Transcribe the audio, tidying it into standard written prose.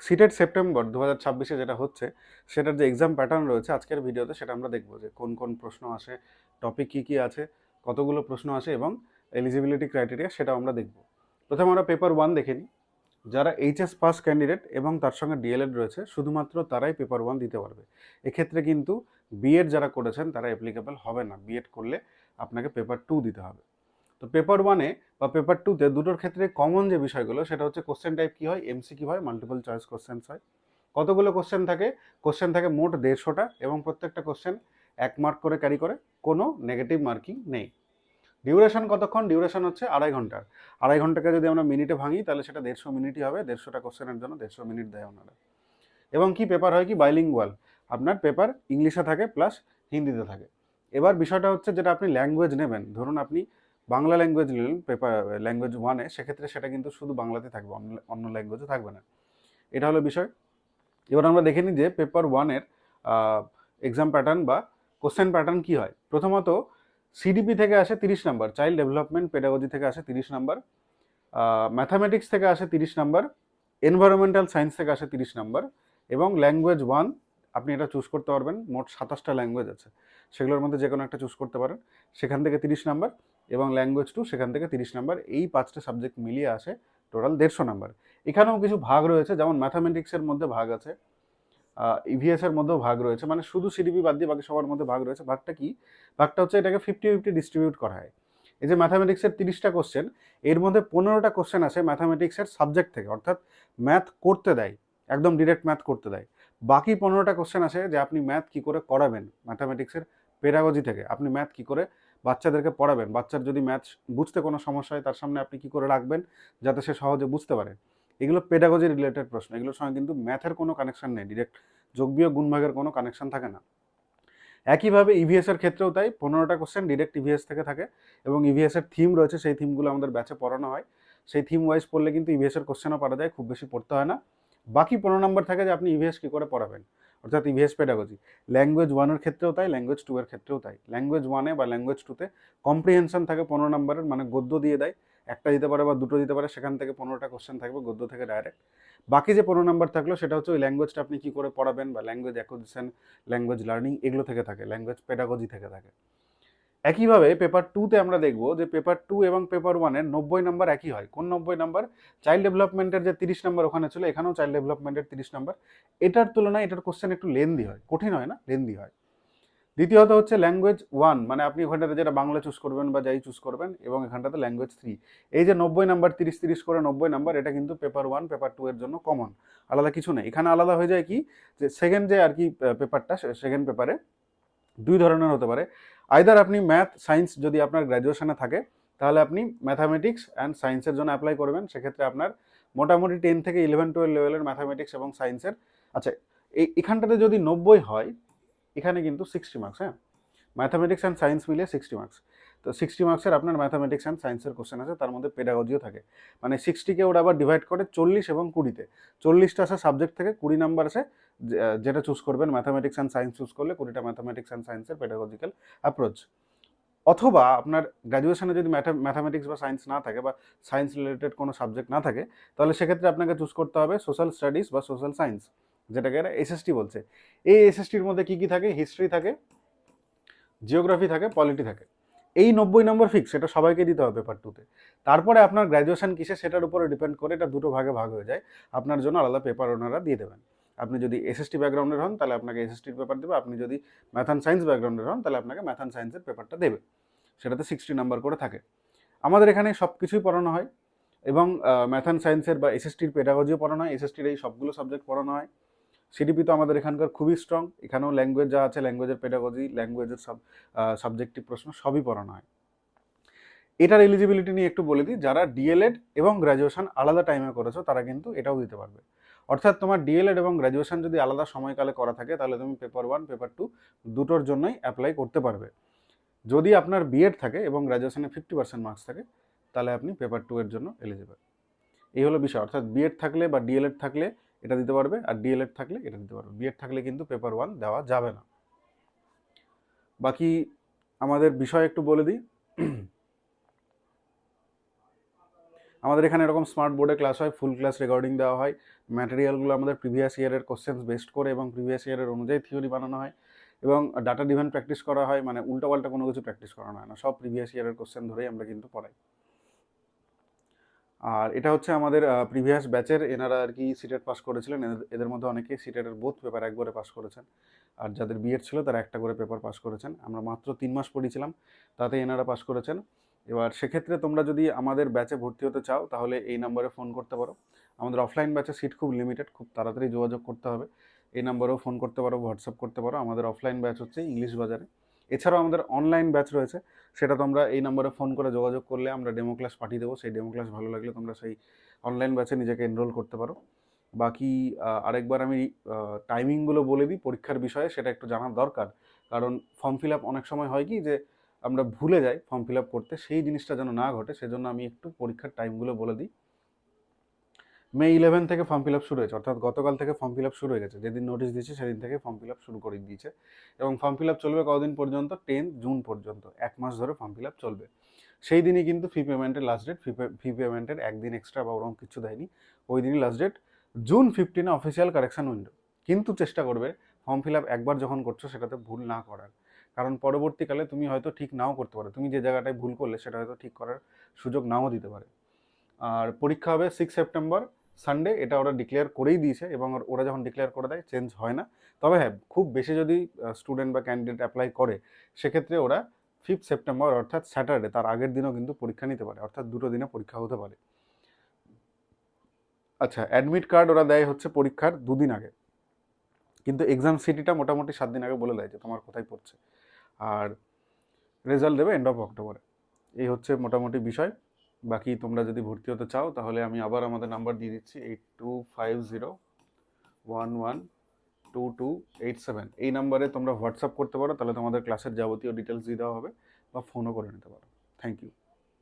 CTET September 2026-এ যেটা হচ্ছে সেটার যে এক্সাম প্যাটার্ন রয়েছে আজকের ভিডিওতে সেটা আমরা দেখবো যে কোন কোন প্রশ্ন আসে, টপিক কী কী আছে, কতগুলো প্রশ্ন আসে এবং এলিজিবিলিটি ক্রাইটেরিয়া সেটাও আমরা দেখব। প্রথমে আমরা পেপার 1 দেখে নিই। যারা এইচএস পাস ক্যান্ডিডেট এবং তার সঙ্গে ডিএলএড রয়েছে শুধুমাত্র তারাই পেপার 1 দিতে পারবে। এক্ষেত্রে কিন্তু বিএড যারা করেছেন তারা অ্যাপ্লিকেবল হবে না। বিএড করলে আপনাকে পেপার 2 দিতে হবে। তো পেপার 1-এ বা পেপার 2-তে দুটোর ক্ষেত্রে কমন যে বিষয়গুলো সেটা হচ্ছে কোশ্চেন টাইপ কী হয়, এমসিকিউ হয়, মাল্টিপল চয়েস কোশ্চেন্স হয়। কতগুলো কোশ্চেন থাকে? কোশ্চেন থাকে মোট 150টা এবং প্রত্যেকটা কোশ্চেন 1 মার্ক করে ক্যারি করে, কোনো নেগেটিভ মার্কিং নেই। ডিউরেশন কতক্ষণ? ডিউরেশন হচ্ছে 2.5 ঘন্টার। 2.5 ঘন্টাকে যদি আমরা মিনিটে ভাঙি তাহলে সেটা 150 মিনিটই হবে। 150টা কোশ্চেনের জন্য 150 মিনিট দেয় ওনারা। এবং কি পেপার হয় কি বাইলিঙ্গুয়াল, আপনার পেপার ইংলিশে থাকে প্লাস হিন্দিতে থাকে। এবার বিষয়টা হচ্ছে যেটা আপনি ল্যাঙ্গুয়েজ নেবেন, ধরুন আপনি বাংলা ল্যাঙ্গুয়েজ নিলেন পেপার ল্যাঙ্গুয়েজ 1-এ, সেক্ষেত্রে সেটা কিন্তু শুধু বাংলাতে থাকবে, অন্য ল্যাঙ্গুয়েজে থাকবে না। এটা হলো বিষয়। এবার আমরা দেখে নিই যে পেপার 1-এর এক্সাম প্যাটার্ন বা কোশ্চেন প্যাটার্ন কী হয়। প্রথমত সিডিপি থেকে আসে 30 নাম্বার, চাইল্ড ডেভেলপমেন্ট পেডাগজি থেকে আসে 30 নাম্বার, ম্যাথামেটিক্স থেকে আসে 30 নাম্বার, এনভায়রনমেন্টাল সায়েন্স থেকে আসে 30 নাম্বার এবং ল্যাঙ্গুয়েজ 1 আপনি এটা চুজ করতে পারবেন। মোট 27টা ল্যাঙ্গুয়েজ আছে, সেগুলোর মধ্যে যে কোনো একটা চুজ করতে পারেন, সেখান থেকে 30 নাম্বার, এবং ল্যাঙ্গুয়েজ 2 সেখান থেকে 30 নাম্বার। এই 5টা সাবজেক্ট মিলিয়ে আসে টোটাল 150 নাম্বার। এখানেও কিছু ভাগ রয়েছে, যেমন ম্যাথামেটিক্সের মধ্যে ভাগ আছে, ইভিএস এর মধ্যেও ভাগ রয়েছে, মানে শুধু সিডিপি বাদ দিয়ে বাকি সবার মধ্যে ভাগ রয়েছে। ভাগটা কি? ভাগটা হচ্ছে এটাকে 50-50 ডিস্ট্রিবিউট করা হয়। এই যে ম্যাথামেটিক্সের 30টা কোশ্চেন, এর মধ্যে 15টা কোশ্চেন আসে ম্যাথামেটিক্সের সাবজেক্ট থেকে, অর্থাৎ ম্যাথ করতে দেয়, একদম ডিরেক্ট ম্যাথ করতে দেয়। বাকি 15টা কোশ্চেন আসে যে আপনি ম্যাথ কী করে করাবেন ম্যাথামেটিক্সের পেডাগজি থেকে, আপনি ম্যাথ কী করে বাচ্চাদেরকে পড়াবেন, বাচ্চার যদি ম্যাথ বুঝতে কোনো সমস্যা হয় তার সামনে আপনি কী করে রাখবেন যাতে সে সহজে বুঝতে পারে। এগুলো পেডাগজি রিলেটেড প্রশ্ন, এগুলোর সঙ্গে কিন্তু ম্যাথের কোনো কানেকশন নেই, ডিরেক্ট যোগ বিয়োগ গুণভাগের কোনো কানেকশন থাকে না। একইভাবে ইভিএস এর ক্ষেত্রেও তাই, 15টা কোশ্চেন ডিরেক্ট ইভিএস থেকে থাকে এবং ইভিএস এর থিম রয়েছে, সেই থিমগুলো আমাদের ব্যাচে পড়ানো হয়। সেই থিম ওয়াইজ পড়লে কিন্তু ইভিএস এর কোশ্চেনও পারা যায়, খুব বেশি পড়তে হয় না। বাকি 15 নম্বর থাকে যে আপনি ইভিএস কী করে পড়াবেন, অর্থাৎ ইভিএস পেডাগজি। ল্যাঙ্গুয়েজ 1-এর ক্ষেত্রেও তাই, ল্যাঙ্গুয়েজ 2-এর ক্ষেত্রেও তাই। ল্যাঙ্গুয়েজ 1-এ বা ল্যাঙ্গুয়েজ 2-তে কম্প্রিহেনশন থাকে 15 নম্বরের, মানে গদ্য দিয়ে দেয়, একটা দিতে পারে বা দুটো দিতে পারে, সেখান থেকে 15টা কোশ্চেন থাকবে গদ্য থেকে ডাইরেক্ট। বাকি যে 15 নম্বর থাকলো সেটা হচ্ছে ওই ল্যাঙ্গুয়েজটা আপনি কী করে পড়াবেন বা ল্যাঙ্গুয়েজ অ্যাকুইজিশন, ল্যাঙ্গুয়েজ লার্নিং, এগুলো থেকে থাকে, ল্যাঙ্গুয়েজ পেডাগজি থেকে থাকে। একইভাবে পেপার 2-তে আমরা দেখব যে পেপার 2 এবং পেপার 1-এর 90 নাম্বার একই হয়। কোন 90 নাম্বার? চাইল্ড ডেভেলপমেন্টের যে 30 নাম্বার ওখানে ছিল, এখানেও চাইল্ড ডেভেলপমেন্টের 30 নাম্বার। এটার তুলনায় এটার কোশ্চেন একটু লেন্দি হয়, কঠিন হয় না, লেন্দি হয়। দ্বিতীয়ত হচ্ছে ল্যাঙ্গুয়েজ 1, মানে আপনি ওখানটাতে যেটা বাংলা চুজ করবেন বা যাই চুজ করবেন, এবং এখানটাতে ল্যাঙ্গুয়েজ 3। এই যে 90 নাম্বার, 30-30 করে 90 নাম্বার, এটা কিন্তু পেপার 1 পেপার 2 এর জন্য কমন, আলাদা কিছু নেই। এখানে আলাদা হয়ে যায় কি, যে সেকেন্ড যে আর কি পেপারটা, সেকেন্ড পেপারে দুই ধরনের হতে পারে। আইদার আপনি ম্যাথ সায়েন্স যদি আপনার গ্র্যাজুয়েশনে থাকে তাহলে আপনি ম্যাথামেটিক্স অ্যান্ড সায়েন্সের জন্য অ্যাপ্লাই করবেন, সেক্ষেত্রে আপনার মোটামুটি 10 থেকে 11-12 লেভেলের ম্যাথামেটিক্স এবং সায়েন্সের। আচ্ছা, এখানটাতে যদি 90 হয়, এখানে কিন্তু 60 মার্কস, হ্যাঁ, ম্যাথামেটিক্স অ্যান্ড সায়েন্স মিলিয়ে 60 মার্কস। তো 60 মার্কসের আপনার ম্যাথামেটিক্স অ্যান্ড সায়েন্সের কোশ্চেন আছে, তার মধ্যে পেডাগজিও থাকে। মানে 60কে ওরা আবার ডিভাইড করে 40 এবং 20-তে। 40টা আছে সাবজেক্ট থেকে, 20 নাম্বার আছে যেটা চুজ করবেন ম্যাথামেটিক্স অ্যান্ড সায়েন্স চুজ করলে 20টা ম্যাথামেটিক্স অ্যান্ড সায়েন্সের পেডাগজিক্যাল অ্যাপ্রোচ। অথবা আপনার গ্র্যাজুয়েশনে যদি ম্যাথামেটিক্স বা সায়েন্স না থাকে বা সায়েন্স রিলেটেড কোনো সাবজেক্ট না থাকে, তাহলে সেক্ষেত্রে আপনাকে চুজ করতে হবে সোশ্যাল স্টাডিজ বা সোশ্যাল সায়েন্স, যেটাকে এরা এসএসটি বলছে। এই এসএসটির মধ্যে কী কী থাকে? হিস্ট্রি থাকে, জিওগ্রাফি থাকে, পলিটি থাকে। এই 90 নম্বর ফিক্স, এটা সবাইকে দিতে হবে পেপার 2-তে। তারপরে আপনার গ্র্যাজুয়েশন কিসে সেটার উপরে ডিপেন্ড করে এটা দুটো ভাগে ভাগ হয়ে যায়, আপনার জন্য আলাদা পেপার ওনারা দিয়ে দেবেন। আপনি যদি এসএসটি ব্যাকগ্রাউন্ডের হন তাহলে আপনাকে এসএসটির পেপার দেবে, আপনি যদি ম্যাথ অ্যান্ড সায়েন্স ব্যাকগ্রাউন্ডের হন তাহলে আপনাকে ম্যাথ অ্যান্ড সায়েন্সের পেপারটা দেবে, সেটাতে 60 নাম্বার করে থাকে। আমাদের এখানে সব কিছুই পড়ানো হয় এবং ম্যাথ অ্যান্ড সায়েন্সের বা এসএসটির পেডাগজিও পড়ানো হয়, এসএসটির এই সবগুলো সাবজেক্ট পড়ানো হয়। সিডিপি তো আমাদের এখানকার খুবই স্ট্রং, এখানেও ল্যাঙ্গুয়েজ যা আছে, ল্যাঙ্গুয়েজের পেডাগজি, ল্যাঙ্গুয়েজের সাবজেক্টিভ প্রশ্ন সবই পড়ানো হয়। এটার এলিজিবিলিটি নিয়ে একটু বলে দিই, যারা ডিএলএড এবং গ্র্যাজুয়েশন আলাদা টাইমে করেছো তারা কিন্তু এটাও দিতে পারবে। অর্থাৎ তোমার ডিএলএড এবং গ্র্যাজুয়েশন যদি আলাদা সময়কালে করা থাকে তাহলে তুমি পেপার 1 পেপার 2 দুটোর জন্যই অ্যাপ্লাই করতে পারবে। যদি আপনার বিএড থাকে এবং গ্র্যাজুয়েশনে 50% মার্কস থাকে তাহলে আপনি পেপার 2 এর জন্য এলিজিবল। এই হলো বিষয়, অর্থাৎ বিএড থাকলে বা ডিএলএড থাকলে এটা দিতে পারবে, আর ডিএলএড থাকলে এটা দিতে পারবে। বিএড থাকলে কিন্তু পেপার 1 দেওয়া যাবে না। বাকি আমাদের বিষয় একটু বলে দিই। আমাদের এখানে এরকম স্মার্ট বোর্ডে ক্লাস হয়, ফুল ক্লাস রেকর্ডিং দেওয়া হয়, ম্যাটেরিয়ালগুলো আমাদের প্রিভিয়াস ইয়ারের কোশ্চেন্স বেসড করে এবং প্রিভিয়াস ইয়ারের অনুযায়ী থিওরি বানানো হয়, এবং ডাটা ডিভেন প্র্যাকটিস করা হয়, মানে উল্টাপাল্টা কোনো কিছু প্র্যাকটিস করানো হয় না, সব প্রিভিয়াস ইয়ারের কোশ্চেন ধরেই আমরা কিন্তু পড়াই। আর এটা হচ্ছে আমাদের প্রিভিয়াস ব্যাচের, এনারা আর কি সিটেট পাস করেছিলেন, এদের মধ্যে অনেকেই সিটেটের বোথ পেপার একবারে পাস করেছেন, আর যাদের বিএড ছিল তারা একটা করে পেপার পাস করেছেন। আমরা মাত্র 3 মাস পড়িয়েছিলাম, তাতে এনারা পাস করেছেন। এবার সেক্ষেত্রে তোমরা যদি আমাদের ব্যাচে ভর্তি হতে চাও তাহলে এই নাম্বারে ফোন করতে পারো। আমাদের অফলাইন ব্যাচে সিট খুব লিমিটেড, খুব তাড়াতাড়ি যোগাযোগ করতে হবে। এই নাম্বারেও ফোন করতে পারো, হোয়াটসঅ্যাপ করতে পারো। আমাদের অফলাইন ব্যাচ হচ্ছে ইংলিশ বাজারে। এছাড়াও আমাদের অনলাইন ব্যাচ রয়েছে, সেটা তোমরা এই নাম্বারে ফোন করে যোগাযোগ করলে আমরা ডেমো ক্লাস পাঠিয়ে দেবো। সেই ডেমো ক্লাস ভালো লাগলে তোমরা সেই অনলাইন ব্যাচে নিজেকে এনরোল করতে পারো। বাকি আরেকবার আমি টাইমিংগুলো বলে দিই পরীক্ষার বিষয়ে, সেটা একটু জানার দরকার, কারণ ফর্ম ফিল আপ অনেক সময় হয় কি যে আমরা ভুলে যাই ফর্ম ফিল আপ করতে, সেই জিনিসটা যেন না ঘটে সেজন্য আমি একটু পরীক্ষার টাইমগুলো বলে দিই। মে 11 থেকে ফর্ম ফিল আপ শুরু হয়েছে, অর্থাৎ গতকাল থেকে ফর্ম ফিল আপ শুরু হয়ে গেছে। যেদিন নোটিশ দিয়েছে সেদিন থেকে ফর্ম ফিল আপ শুরু করে দিয়েছে, এবং ফর্ম ফিল আপ চলবে কতদিন পর্যন্ত? 10 জুন পর্যন্ত, 1 মাস ধরে ফর্ম ফিল আপ চলবে। সেই দিনই কিন্তু ফি পেমেন্টের লাস্ট ডেট, ফি পেমেন্টের একদিন এক্সট্রা বা ওরকম কিছু দেয়নি, ওই দিনই last date. June 15 official correction window. কিন্তু চেষ্টা করবে ফর্ম ফিল আপ একবার যখন করছো সেটাতে ভুল না করার, কারণ পরবর্তীকালে তুমি হয়তো ঠিক নাও করতে পারো, তুমি যে জায়গাটায় ভুল করলে সেটা হয়তো ঠিক করার সুযোগ নাও দিতে পারে। আর পরীক্ষা হবে 6 সেপ্টেম্বর সানডে, এটা ওরা ডিক্লেয়ার করেই দিয়েছে, এবং ওরা যখন ডিক্লেয়ার করে দেয় চেঞ্জ হয় না। তবে হ্যাঁ, খুব বেশি যদি স্টুডেন্ট বা ক্যান্ডিডেট অ্যাপ্লাই করে সেক্ষেত্রে ওরা 5 সেপ্টেম্বর অর্থাৎ স্যাটারডে, তার আগের দিনও কিন্তু পরীক্ষা নিতে পারে, অর্থাৎ দুটো দিনে পরীক্ষা হতে পারে। আচ্ছা, অ্যাডমিট কার্ড ওরা দেয় হচ্ছে পরীক্ষার 2 দিন আগে, কিন্তু এক্সাম সিটিটা মোটামুটি 7 দিন আগে বলে দেয় যে তোমার কোথায় পড়ছে। আর রেজাল্ট দেবে এন্ড অফ অক্টোবরে। এই হচ্ছে মোটামুটি বিষয়। বাকি তোমরা যদি ভর্তি হতে চাও তাহলে আমি আবার আমাদের নাম্বার দিয়ে দিচ্ছি, 8250112287। এই নাম্বারে তোমরা হোয়াটসঅ্যাপ করতে পারো, তাহলে তোমাদের ক্লাসের যাবতীয় ডিটেলস দিয়ে দেওয়া হবে, বা ফোনও করে নিতে পারো। Thank you.